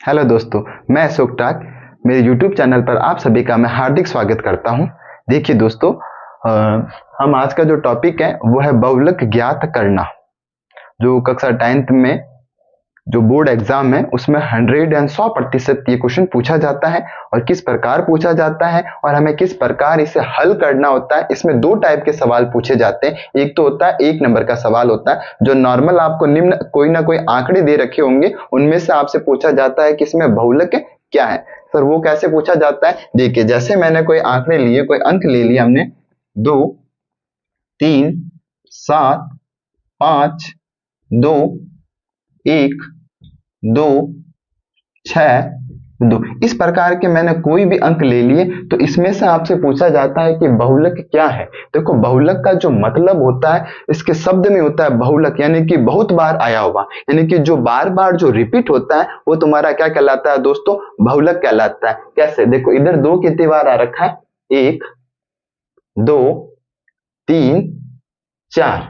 Hello दोस्तों, मैं अशोक टाक। मेरे यूट्यूब चैनल पर आप सभी का मैं हार्दिक स्वागत करता हूं। देखिए दोस्तों, हम आज का जो टॉपिक है वो है बहुलक ज्ञात करना। जो कक्षा 10th में जो बोर्ड एग्जाम है उसमें 100% ये क्वेश्चन पूछा जाता है और किस प्रकार पूछा जाता है और हमें किस प्रकार इसे हल करना होता है। इसमें दो टाइप के सवाल पूछे जाते हैं। एक तो होता है 1 नंबर का सवाल होता है जो नॉर्मल आपको निम्न कोई ना कोई आंकड़े दे रखे होंगे, उनमें से आपसे पूछा जाता है कि इसमें बहुलक क्या है। सर वो कैसे पूछा जाता है? देखिए, जैसे मैंने कोई आंकड़े लिए, कोई अंक ले लिया हमने 2 3 7 5 2 1 2 6 2, इस प्रकार के मैंने कोई भी अंक ले लिए तो इसमें से आपसे पूछा जाता है कि बहुलक क्या है। देखो, बहुलक का जो मतलब होता है इसके शब्द में होता है बहुलक, यानी कि बहुत बार आया हुआ, यानी कि जो बार बार जो रिपीट होता है वो तुम्हारा क्या कहलाता है दोस्तों? बहुलक कहलाता है। कैसे? देखो, इधर 2 कितनी बार आ रखा है? 1 2 3 4।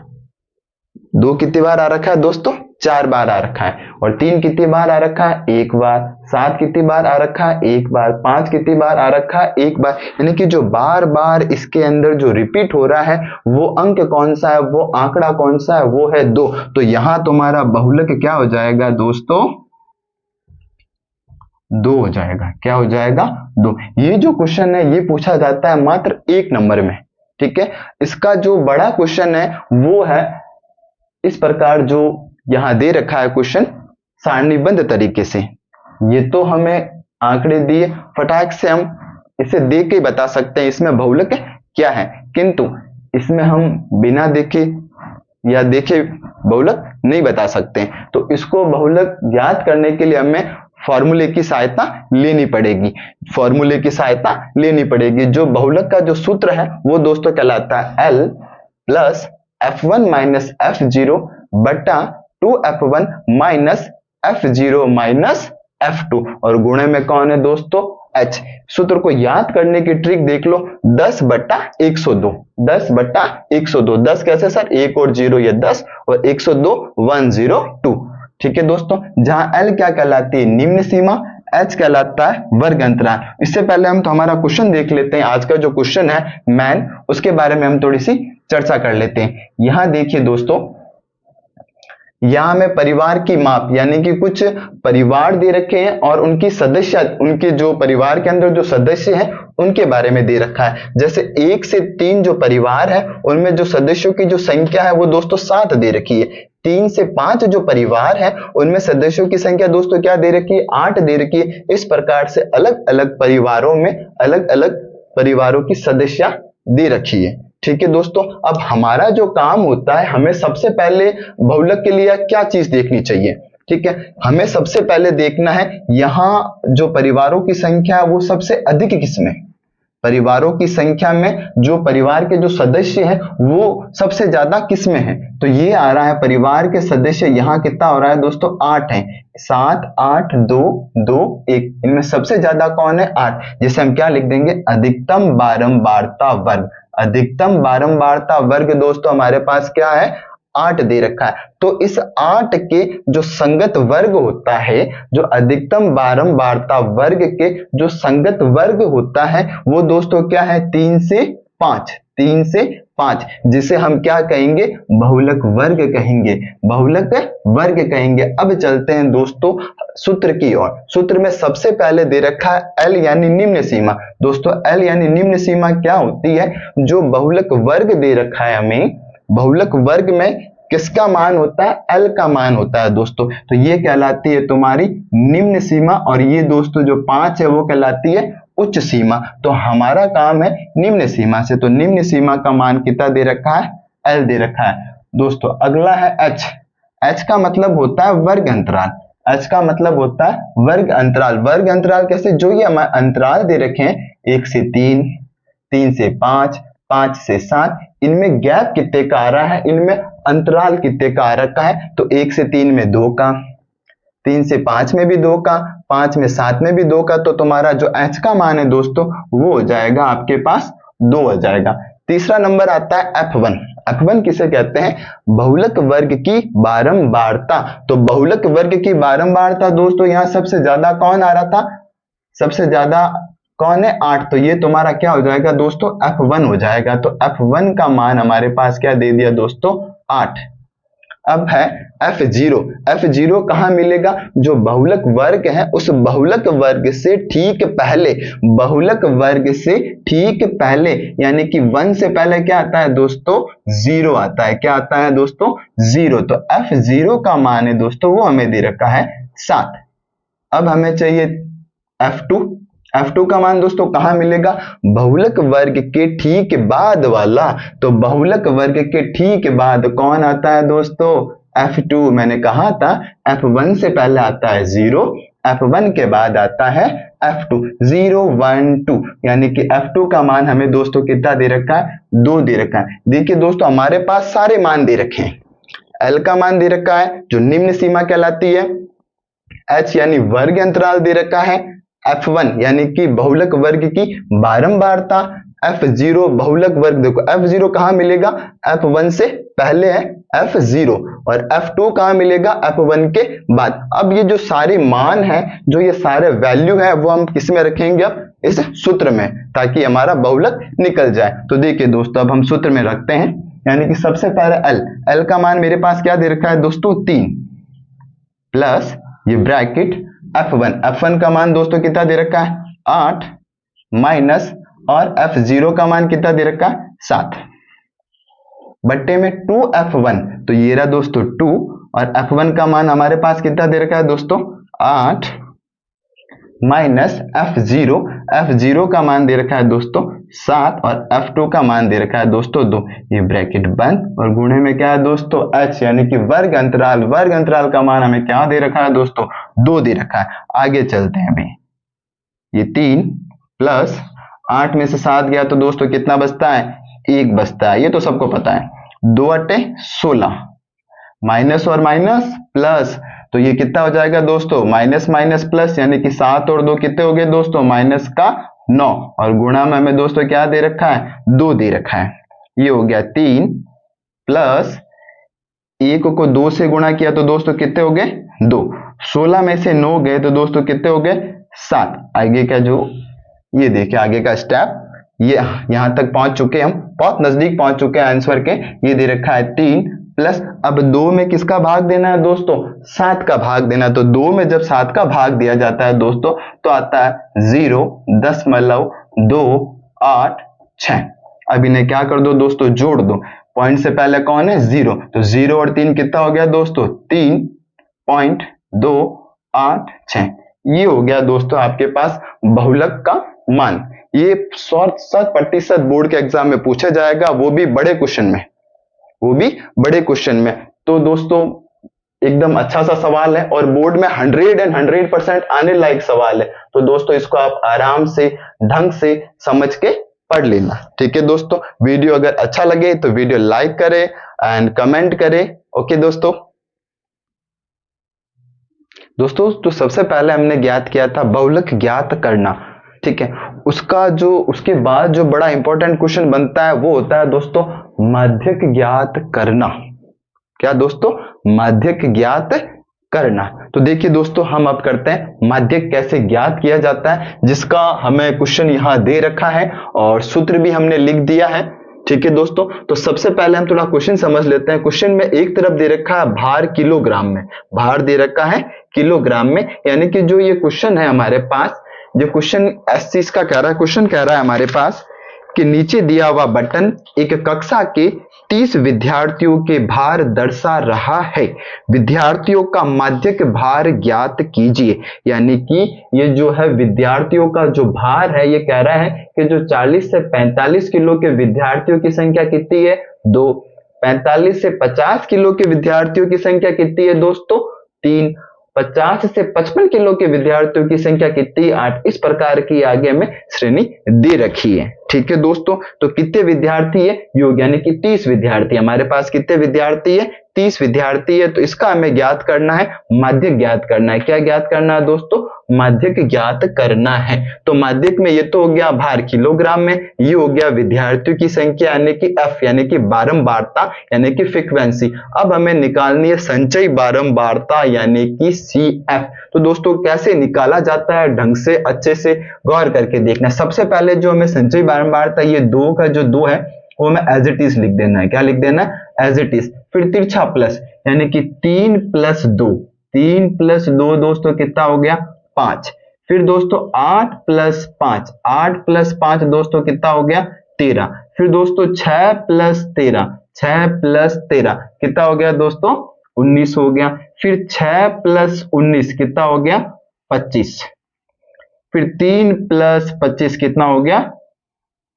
2 कितनी बार आ रखा है दोस्तों? 4 बार आ रखा है। और 3 कितनी बार आ रखा है? 1 बार। 7 कितनी बार आ रखा है? 1 बार। 5 कितनी बार आ रखा है? 1 बार। यानी कि जो बार बार इसके अंदर जो रिपीट हो रहा है वो अंक कौन सा है, वो आंकड़ा कौन सा है? वो है 2। तो यहां तुम्हारा बहुलक क्या हो जाएगा दोस्तों? 2 हो जाएगा। क्या हो जाएगा? 2। ये जो क्वेश्चन है ये पूछा जाता है मात्र 1 नंबर में। ठीक है। इसका जो बड़ा क्वेश्चन है वो है इस प्रकार, जो यहां दे रखा है क्वेश्चन सारणीबद्ध तरीके से। ये तो हमें आंकड़े दिए, फटाक से हम इसे देख के बता सकते हैं इसमें बहुलक क्या है, किंतु इसमें हम बिना देखे या देखे बहुलक नहीं बता सकते। तो इसको बहुलक ज्ञात करने के लिए हमें फॉर्मूले की सहायता लेनी पड़ेगी। फॉर्मूले की सहायता लेनी पड़ेगी। जो बहुलक का जो सूत्र है वो दोस्तों कहलाता है L plus F1 minus F0 बटा 2F1 minus F0 minus F2 और गुणे में कौन है दोस्तों? H। सूत्र को याद करने की ट्रिक देख लो, 10 बटा 102। 10 बटा 102। 10 कैसे सर? 1 और 0 ये 10 और 102 102। ठीक है दोस्तों। जहां L क्या कहलाती है? निम्न सीमा। H कहलाता है वर्ग अंतराल। इससे पहले हम तो हमारा क्वेश्चन देख लेते हैं। आज का जो क्वेश्चन है मैन, उसके बारे में हम थोड़ी सी चर्चा कर लेते हैं। यहां देखिए दोस्तों, यहां में परिवार की माप यानी कि कुछ परिवार दे रखे हैं और उनकी सदस्य, उनके जो परिवार के अंदर जो सदस्य हैं उनके बारे में दे रखा है। जैसे 1 से 3 जो परिवार है उनमें जो सदस्यों की जो संख्या है वो दोस्तों 7 दे रखी है। 3 से 5 जो परिवार है उनमें सदस्यों की संख्या दोस्तों क्या दे रखी है? 8 दे रखी है। इस प्रकार से अलग अलग परिवारों में अलग अलग परिवारों की सदस्य दे रखी है। ठीक है दोस्तों। अब हमारा जो काम होता है, हमें सबसे पहले बहुलक के लिए क्या चीज देखनी चाहिए? ठीक है, हमें सबसे पहले देखना है यहां जो परिवारों की संख्या है वो सबसे अधिक किसमें? परिवारों की संख्या में जो परिवार के जो सदस्य हैं वो सबसे ज्यादा किसमें है? तो ये आ रहा है परिवार के सदस्य यहां कितना हो रहा है दोस्तों? 8 है। 7 8 2 2 1। इनमें सबसे ज्यादा कौन है? 8। जिसे हम क्या लिख देंगे? अधिकतम बारंबारता वर्ग। अधिकतम बारंबारता वर्ग दोस्तों हमारे पास क्या है? 8 दे रखा है। तो इस 8 के जो संगत वर्ग होता है, जो अधिकतम बारंबारता वर्ग के जो संगत वर्ग होता है वो दोस्तों क्या है? 3 से 5। 3 से 5, जिसे हम क्या कहेंगे? बहुलक वर्ग कहेंगे। बहुलक वर्ग कहेंगे। अब चलते हैं दोस्तों सूत्र की ओर। सूत्र में सबसे पहले दे रखा है L यानी निम्न सीमा। दोस्तों L यानी निम्न सीमा क्या होती है? जो बहुलक वर्ग दे रखा है हमें, बहुलक वर्ग में किसका मान होता है? L का मान होता है दोस्तों। तो ये कहलाती है तुम्हारी निम्न सीमा और ये दोस्तों जो 5 है वो कहलाती है उच्च सीमा। तो हमारा काम है निम्न सीमा से। तो निम्न सीमा का मान कितना दे रखा है? L दे रखा है दोस्तों। अगला है H। H का मतलब होता है वर्ग अंतराल। H का मतलब होता है वर्ग अंतराल। वर्ग अंतराल कैसे? जो ये हमारे अंतराल दे रखे हैं 1 से 3, 3 से 5, 5 से 7, इनमें गैप कितने का आ रहा है? इनमें अंतराल कितने का आ रखा है? तो 1 से 3 में 2 का, 3 से 5 में भी 2 का, 5 में 7 में भी 2 का। तो तुम्हारा जो H का मान है दोस्तों वो हो जाएगा आपके पास 2 हो जाएगा। तीसरा नंबर आता है F1। F1 किसे कहते हैं? बहुलक वर्ग की बारंबारता। तो बहुलक वर्ग की बारंबारता दोस्तों यहाँ सबसे ज्यादा कौन आ रहा था? सबसे ज्यादा कौन है? 8। तो ये तुम्हारा क्या हो जाएगा दोस्तों? F1 हो जाएगा। तो F1 का मान हमारे पास क्या दे दिया दोस्तों? 8। अब है F0। F0 कहाँ मिलेगा? जो बहुलक वर्ग है उस बहुलक वर्ग से ठीक पहले, बहुलक वर्ग से ठीक पहले यानी कि 1 से पहले क्या आता है दोस्तों? 0 आता है। क्या आता है दोस्तों? 0। तो F0 का मान है दोस्तों वो हमें दे रखा है 7। अब हमें चाहिए F2। F2 का मान दोस्तों कहाँ मिलेगा? बहुलक वर्ग के ठीक बाद वाला। तो बहुलक वर्ग के ठीक बाद कौन आता है दोस्तों? F2। मैंने कहा था F1 से पहले आता है 0, F1 के बाद आता है F2। 0 1 2 यानी कि F2 का मान हमें दोस्तों कितना दे रखा है? 2 दे रखा है। देखिए दोस्तों हमारे पास सारे मान दे रखे हैं। L का मान दे रखा है जो निम्न सीमा कहलाती है, H यानी वर्ग अंतराल दे रखा है, F1 यानी कि बहुलक वर्ग की बारंबारता, F0 बहुलक वर्ग। देखो F0 कहाँ मिलेगा? F1 से पहले है F0 और F2 कहाँ मिलेगा? F1 के बाद। अब ये जो सारे मान हैं, जो ये सारे वैल्यू है वो हम किस में रखेंगे? अब इस सूत्र में, ताकि हमारा बहुलक निकल जाए। तो देखिए दोस्तों अब हम सूत्र में रखते हैं, यानी कि सबसे पहले L का मान मेरे पास क्या दे रखा है दोस्तों? 3 प्लस ये ब्रैकेट F1 का मान दोस्तों कितना दे रखा है? 8 माइनस और F0 का मान कितना दे रखा है? 7 बट्टे में 2F1। तो ये रहा दोस्तों 2 और F1 का मान हमारे पास कितना दे रखा है दोस्तों? 8 माइनस F0 का मान दे रखा है दोस्तों 7 और F2 का मान दे रखा है दोस्तों 2। ये ब्रैकेट बंद और गुणे में क्या है दोस्तों? H यानी कि वर्ग अंतराल। वर्ग अंतराल का मान हमें क्या दे रखा है दोस्तों? 2 दे रखा है। आगे चलते हैं अभी। ये 3 प्लस 8 में से 7 गया तो दोस्तों कितना बचता है? 1 बचता है। ये तो सबको पता है। 2 8 16 माइनस और माइनस प्लस, तो ये कितना हो जाएगा दोस्तों? माइनस माइनस प्लस यानी कि 7 और 2 कितने हो गए दोस्तों? माइनस का 9 और गुणा में हमें दोस्तों क्या दे रखा है? 2 दे रखा है। ये हो गया 3 प्लस 1 को 2 से गुणा किया तो दोस्तों कितने हो गए? 2। 16 में से 9 गए तो दोस्तों कितने हो गए? 7। आगे का जो ये देखिए आगे का स्टेप, ये यहां तक पहुंच चुके हम, बहुत नजदीक पहुंच चुके हैं आंसर के। ये दे रखा है 3 प्लस, अब 2 में किसका भाग देना है दोस्तों? 7 का भाग देना। तो 2 में जब 7 का भाग दिया जाता है दोस्तों तो आता है 0.286। अब इन्हें क्या कर दो दोस्तों? जोड़ दो। पॉइंट से पहले कौन है? 0। तो 0 और 3 कितना हो गया दोस्तों? 3.286। ये हो गया दोस्तों आपके पास बहुलक का मान। ये 100% बोर्ड के एग्जाम में पूछा जाएगा, वो भी बड़े क्वेश्चन में, वो भी बड़े क्वेश्चन में। तो दोस्तों एकदम अच्छा सा सवाल है और बोर्ड में 100% आने लायक सवाल है। तो दोस्तों इसको आप आराम से ढंग से समझ के पढ़ लेना। ठीक है दोस्तों, वीडियो अगर अच्छा लगे तो वीडियो लाइक करें एंड कमेंट करें। ओके दोस्तों। दोस्तों तो सबसे पहले हमने ज्ञात किया था बहुलक ज्ञात करना। ठीक है, उसके बाद जो बड़ा इंपॉर्टेंट क्वेश्चन बनता है वो होता है दोस्तों माध्यक ज्ञात करना। क्या दोस्तों? माध्यक ज्ञात करना। तो देखिए दोस्तों हम अब करते हैं माध्यक कैसे ज्ञात किया जाता है, जिसका हमें क्वेश्चन यहां दे रखा है और सूत्र भी हमने लिख दिया है। ठीक है दोस्तों, तो सबसे पहले हम थोड़ा क्वेश्चन समझ लेते हैं। क्वेश्चन में एक तरफ दे रखा है भार किलोग्राम में, भार दे रखा है किलोग्राम में, यानी कि जो ये क्वेश्चन है हमारे पास, जो क्वेश्चन इस चीज का कह रहा है, क्वेश्चन कह रहा है हमारे पास कि नीचे दिया हुआ बटन एक कक्षा के 30 विद्यार्थियों के भार दर्शा रहा है, विद्यार्थियों का माध्यक भार ज्ञात कीजिए। यानी कि ये जो है विद्यार्थियों का जो भार है, ये कह रहा है कि जो 40 से 45 किलो के विद्यार्थियों की संख्या कितनी है? 2। 45 से 50 किलो के विद्यार्थियों की संख्या कितनी है दोस्तों? 3। 50 से 55 किलो के विद्यार्थियों की संख्या कितनी? 8। इस प्रकार की आगे हमें श्रेणी दे रखी है। ठीक है दोस्तों, तो कितने विद्यार्थी है योग, यानी कि 30 विद्यार्थी। हमारे पास कितने विद्यार्थी है, 30 विद्यार्थी है। तो इसका हमें ज्ञात करना है, माध्यक ज्ञात करना है। क्या ज्ञात करना है दोस्तों, माध्यक ज्ञात करना है। तो माध्यक में ये तो हो गया भार किलोग्राम में, ये हो गया विद्यार्थियों की संख्या यानी कि एफ, यानी कि बारंबारता यानी कि फ्रीक्वेंसी। अब हमें निकालनी है संचयी बारंबारता यानी कि सी एफ। तो दोस्तों कैसे निकाला जाता है, ढंग से अच्छे से गौर करके देखना। सबसे पहले जो हमें संचयी बारंबारता, ये 2 का जो 2 है वो हमें एज इट इज लिख देना है। क्या लिख देना है, एज इट इज। फिर तिरछा प्लस यानी कि 3 + 2, 3 + 2 दोस्तों कितना हो गया, 5। फिर दोस्तों 8 + 5, 8 + 5 दोस्तों कितना हो गया, 13। फिर दोस्तों 6 + 13, 6 + 13 कितना हो गया दोस्तों, 19 हो गया। फिर 6 + 19 कितना हो गया, 25। फिर 3 + 25 कितना हो गया,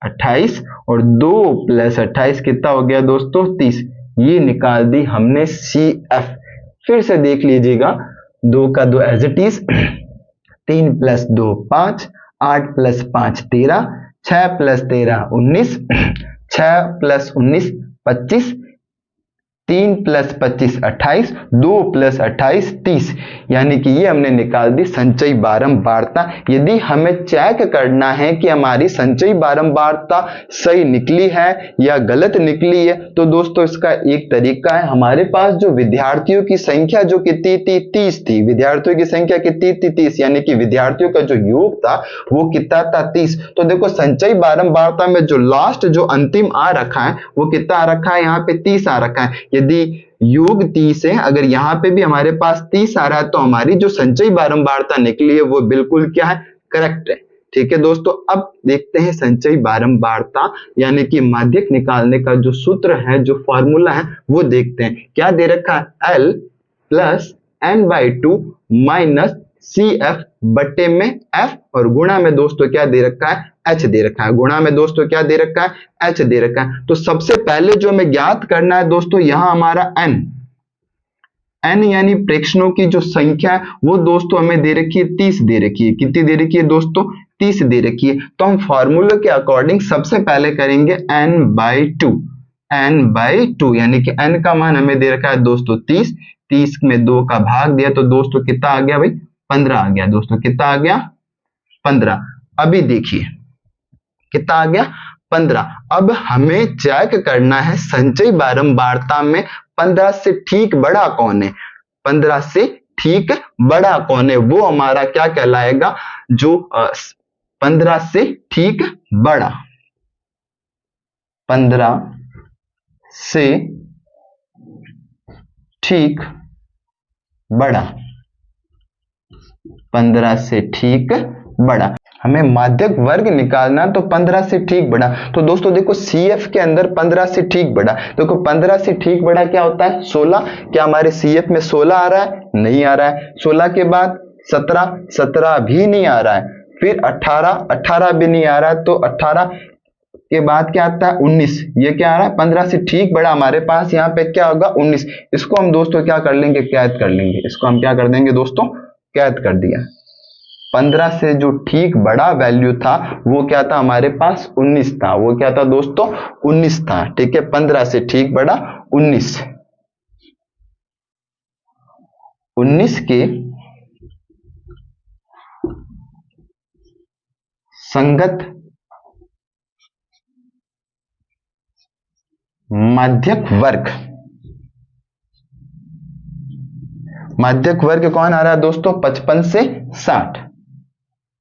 28। और 2 + 28 कितना हो गया दोस्तों, 30। ये निकाल दी हमने सी एफ। फिर से देख लीजिएगा, 2 का 2 एज इट इज, 3 + 2 5, 8 + 5 13, 6 + 13 19, 6 + 19 25, 3 + 25 28, 2 + 28 30। यानी कि ये हमने निकाल दी संचयी बारंबारता। यदि हमें चेक करना है कि हमारी संचयी बारंबारता सही निकली है या गलत निकली है, तो दोस्तों इसका एक तरीका है। हमारे पास जो विद्यार्थियों की संख्या जो कितनी थी, 30 थी। विद्यार्थियों की संख्या कितनी थी, 30। यानी कि विद्यार्थियों का जो योग था वो कितना था, 30। तो देखो संचयी बारंबारता में जो लास्ट जो अंतिम आ रखा है वो कितना आ रखा है, यहाँ पे 30 आ रखा है। यदि योग 30 है, अगर यहाँ पे भी हमारे पास 30 आ रहा है, तो हमारी जो संचयी बारंबारता निकली है वो बिल्कुल क्या है, करेक्ट है। ठीक है दोस्तों, अब देखते हैं संचयी बारंबारता यानी कि माध्यक निकालने का जो सूत्र है, जो फॉर्मूला है वो देखते हैं। क्या दे रखा है, L + n/2 - CF बटे में F, और गुणा में दोस्तों क्या दे रखा है, H दे रखा है। गुणा में दोस्तों क्या दे रखा है, H दे रखा है। तो सबसे पहले जो हमें ज्ञात करना है दोस्तों, यहां हमारा n यानी प्रेक्षणों की जो संख्या है वो दोस्तों हमें दे रखी है, 30 दे रखी है। कितनी दे रखी है दोस्तों, 30 दे रखी है। तो हम फॉर्मूले के अकॉर्डिंग सबसे पहले करेंगे n/2, n/2 यानी कि n का मान हमें दे रखा है दोस्तों 30, 30 में 2 का भाग दिया तो दोस्तों कितना आ गया भाई, 15 आ गया। दोस्तों कितना आ गया, 15। अभी देखिए कितना आ गया, 15। अब हमें चेक करना है संचयी बारंबारता में 15 से ठीक बड़ा कौन है, 15 से ठीक बड़ा कौन है, वो हमारा क्या कहलाएगा, जो 15 से ठीक बड़ा, 15 से ठीक बड़ा, 15 से ठीक बड़ा। हमें माध्यक वर्ग निकालना, तो 15 से ठीक बड़ा। तो दोस्तों देखो CF के अंदर 15 से ठीक बड़ा, देखो 15 से ठीक बड़ा क्या होता है, 16। क्या हमारे CF में 16 आ रहा है, नहीं आ रहा है। 16 के बाद 17, 17 भी नहीं आ रहा है। फिर 18, 18 भी नहीं आ रहा है। तो 18 के बाद क्या आता है, 19। ये क्या आ रहा है, 15 से ठीक बड़ा हमारे पास यहाँ पे क्या होगा, 19। इसको हम दोस्तों क्या कर लेंगे, कैद कर लेंगे। इसको हम क्या कर देंगे दोस्तों, कैद कर दिया। 15 से जो ठीक बड़ा वैल्यू था वो क्या था, हमारे पास 19 था। वो क्या था दोस्तों, 19 था। ठीक है, 15 से ठीक बड़ा 19। 19 के संगत माध्यक वर्ग, माध्यक वर्ग कौन आ रहा है दोस्तों, 55 से 60,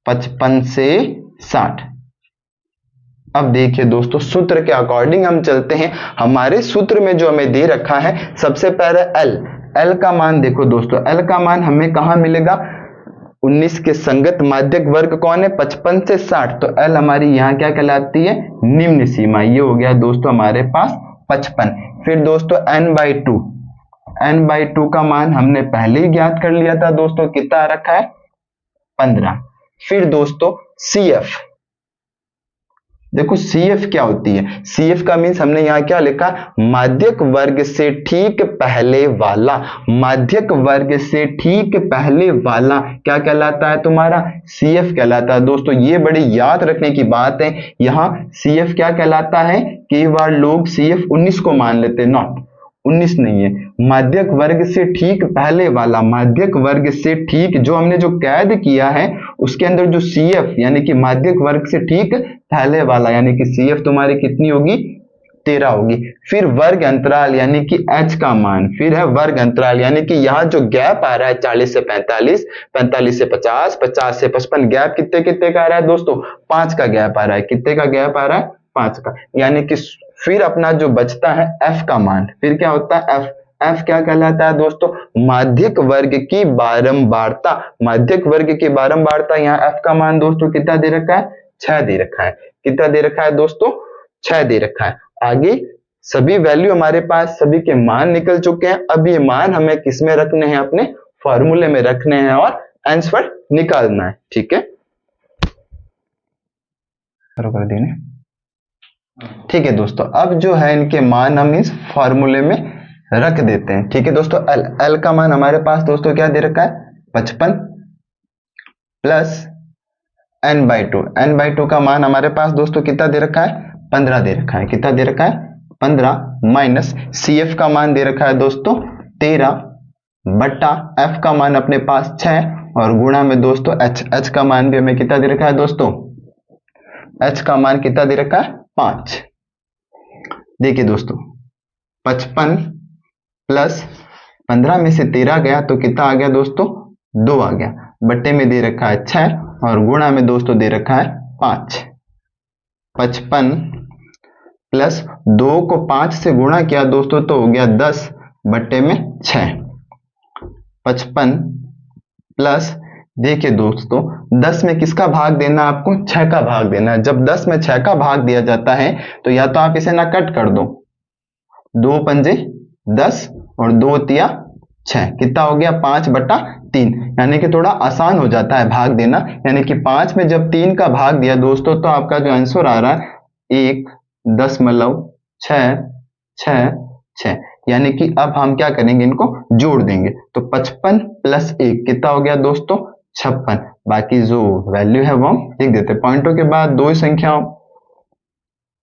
55 से 60। अब देखिए दोस्तों सूत्र के अकॉर्डिंग हम चलते हैं। हमारे सूत्र में जो हमें दे रखा है, सबसे पहले L का मान देखो दोस्तों, L का मान हमें कहां मिलेगा, 19 के संगत माध्यक वर्ग कौन है, 55 से 60। तो L हमारी यहां क्या कहलाती है, निम्न सीमा। ये हो गया दोस्तों हमारे पास 55। फिर दोस्तों n/2 का मान हमने पहले ही ज्ञात कर लिया था दोस्तों, कितना रखा है, 15। फिर दोस्तों CF देखो CF क्या होती है, CF का मीन्स हमने यहाँ क्या लिखा, माध्यक वर्ग से ठीक पहले वाला, माध्यक वर्ग से ठीक पहले वाला क्या कहलाता है तुम्हारा, CF कहलाता है। दोस्तों ये बड़ी याद रखने की बात है, यहाँ CF क्या कहलाता है, कई बार लोग CF 19 को मान लेते, नॉट 19 नहीं है, माध्यक वर्ग से ठीक पहले वाला, माध्यक वर्ग से ठीक, जो हमने जो कैद किया है उसके अंदर जो CF यानी कि माध्यक वर्ग से ठीक पहले वाला, यानी कि CF तुम्हारी कितनी होगी, 13 होगी। फिर वर्ग अंतराल यानी कि H का मान, फिर है वर्ग अंतराल यानी कि यहाँ जो गैप आ रहा है 40 से 45, 45 से 50, 50 से 55, गैप कितने कितने का आ रहा है दोस्तों, 5 का गैप आ रहा है, कितने का गैप आ रहा है, 5 का, यानी कि फिर अपना जो बचता है F का मान, फिर क्या होता है F क्या कहलाता है दोस्तों, माध्यक वर्ग की बारंबारता, माध्यक वर्ग की बारंबारता, यहाँ F का मान दोस्तों कितना दे रखा है, 6 दे रखा है, कितना दे रखा है दोस्तों, 6 दे रखा है। आगे सभी वैल्यू हमारे पास, सभी के मान निकल चुके हैं, अब ये मान हमें किसमें रखने हैं, अपने फॉर्मूले में रखने हैं और आंसर निकालना है, ठीक है, कर देने, ठीक है दोस्तों। अब जो है इनके मान हम इस फॉर्मूले में रख देते हैं, ठीक है दोस्तों। L का मान हमारे पास दोस्तों क्या दे रखा है, 55 प्लस n/2 का मान हमारे पास दोस्तों कितना दे रखा है, 15 दे रखा है, कितना दे रखा है, 15 माइनस CF का मान दे रखा है दोस्तों 13 बट्टा F का मान अपने पास 6 और गुणा में दोस्तों H का मान भी हमें कितना दे रखा है दोस्तों, H का मान कितना दे रखा है, 5। देखिए दोस्तों 55 प्लस 15 में से 13 गया तो कितना आ गया दोस्तों, 2 आ गया, बट्टे में दे रखा है 6 और गुणा में दोस्तों दे रखा है 5। 55 प्लस 2 को 5 से गुणा किया दोस्तों तो हो गया 10 बट्टे में 6। 55 प्लस, देखिए दोस्तों 10 में किसका भाग देना, आपको 6 का भाग देना है। जब 10 में 6 का भाग दिया जाता है तो या तो आप इसे ना कट कर दो, 2 पंजे 10 और 2 तिया 6, कितना हो गया 5/3, यानी कि थोड़ा आसान हो जाता है भाग देना, यानी कि 5 में जब 3 का भाग दिया दोस्तों तो आपका जो आंसर आ रहा है 1.666, यानी कि अब हम क्या करेंगे, इनको जोड़ देंगे तो 55 प्लस 1 कितना हो गया दोस्तों, 56। बाकी जो वैल्यू है वो हम लिख देते, पॉइंटों के बाद 2 संख्याओं,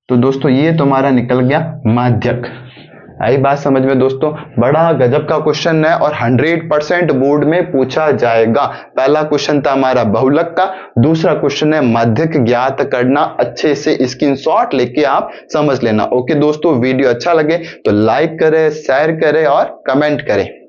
तो दोस्तों ये तुम्हारा निकल गया माध्यक। आई बात समझ में दोस्तों, बड़ा गजब का क्वेश्चन है और 100% बोर्ड में पूछा जाएगा। पहला क्वेश्चन था हमारा बहुलक का, दूसरा क्वेश्चन है माध्यक ज्ञात करना। अच्छे से स्क्रीनशॉट लेके आप समझ लेना। ओके दोस्तों, वीडियो अच्छा लगे तो लाइक करें, शेयर करें और कमेंट करें।